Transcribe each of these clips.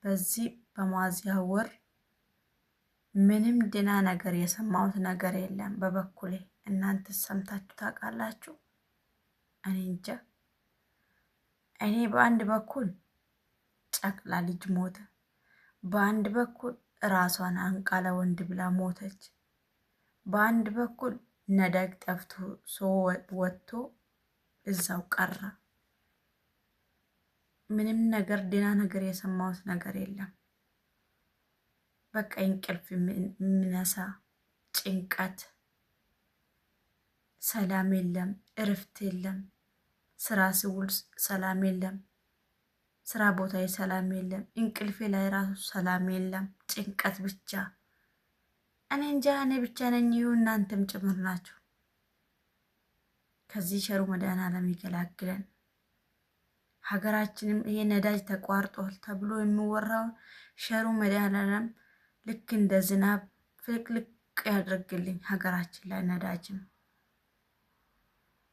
በዚህ በሚያዝያ ወር ምንም ደህና ነገር የሰማሁት ነገር የለም በበኩሌ። እናንተ ሰምታችሁ ታውቃላችሁ? እኔ እንጃ። እኔ በአንድ በኩል ጨቅላ ልጅ ሞተ፣ በአንድ በኩል ራሷን አንቃ ለወንድ ብላ ሞተች፣ በአንድ በኩል ነዳጅ ጠፍቶ ሰው ወጥቶ እዛው ቀረ። ምንም ነገር ደህና ነገር የሰማሁት ነገር የለም። በቃ እንቅልፍ የሚነሳ ጭንቀት፣ ሰላም የለም፣ እረፍት የለም። ስራ ስውል ሰላም የለም፣ ስራ ቦታ ሰላም የለም፣ እንቅልፌ ላይ ራሱ ሰላም የለም፣ ጭንቀት ብቻ። እኔ እንጃ፣ እኔ ብቻ ነኝ ይሁን እናንተም ጭምር ናችሁ? ከዚህ ቸሩ መድኃኔዓለም ይገላግለን። ሀገራችንም ይሄ ነዳጅ ተቋርጧል ተብሎ የሚወራው ቸሩ መድኃኔዓለም ልክ እንደ ዝናብ ፍልቅልቅ ያደርግልኝ ሀገራችን ላይ ነዳጅም።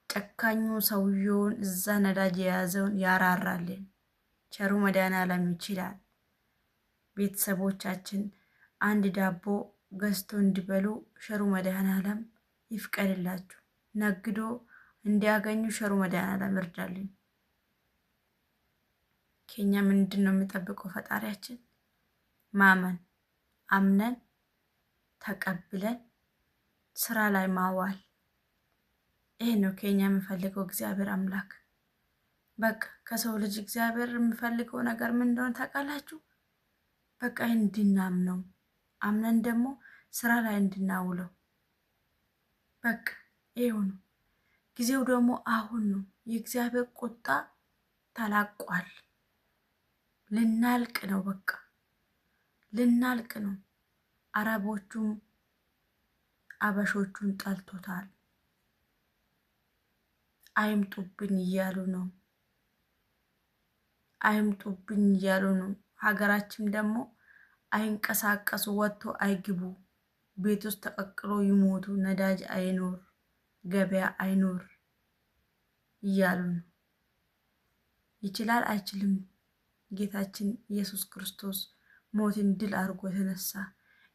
ጨካኙ ሰውየውን እዛ ነዳጅ የያዘውን ያራራልን። ቸሩ መድኃኔዓለም ይችላል። ቤተሰቦቻችን አንድ ዳቦ ገዝቶ እንዲበሉ ቸሩ መድኃኔዓለም ይፍቀድላችሁ። ነግዶ እንዲያገኙ ቸሩ መድኃኔዓለም ይርዳልኝ። ከኛ ምንድን ነው የሚጠብቀው? ፈጣሪያችን ማመን፣ አምነን ተቀብለን ስራ ላይ ማዋል። ይሄ ነው ከኛ የሚፈልገው እግዚአብሔር አምላክ። በቃ ከሰው ልጅ እግዚአብሔር የሚፈልገው ነገር ምን እንደሆነ ታውቃላችሁ? በቃ እንድናምነው፣ አምነን ደግሞ ስራ ላይ እንድናውለው። በቃ ይሄው ነው። ጊዜው ደግሞ አሁን ነው። የእግዚአብሔር ቁጣ ተላቋል። ልናልቅ ነው። በቃ ልናልቅ ነው። አረቦቹም አበሾቹን ጠልቶታል። አይምጡብን እያሉ ነው። አይምጡብን እያሉ ነው። ሀገራችን ደግሞ አይንቀሳቀሱ፣ ወጥቶ አይግቡ፣ ቤት ውስጥ ተቀቅሎ ይሞቱ፣ ነዳጅ አይኖር፣ ገበያ አይኖር እያሉ ነው። ይችላል አይችልም? ጌታችን ኢየሱስ ክርስቶስ ሞትን ድል አድርጎ የተነሳ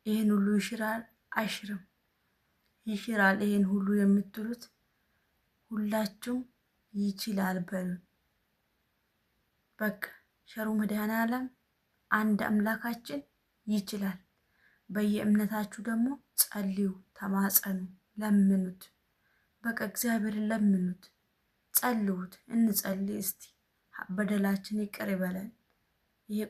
ይሄን ሁሉ ይሽራል አይሽርም? ይሽራል። ይሄን ሁሉ የምትሉት ሁላችሁም ይችላል በሉ። በቃ ቸሩ መድኃኔዓለም አንድ አምላካችን ይችላል። በየእምነታችሁ ደግሞ ጸልዩ፣ ተማጸኑ፣ ለምኑት። በቃ እግዚአብሔርን ለምኑት፣ ጸልዩት። እንጸልይ እስቲ። በደላችን ይቅር ይበለን። ይሄ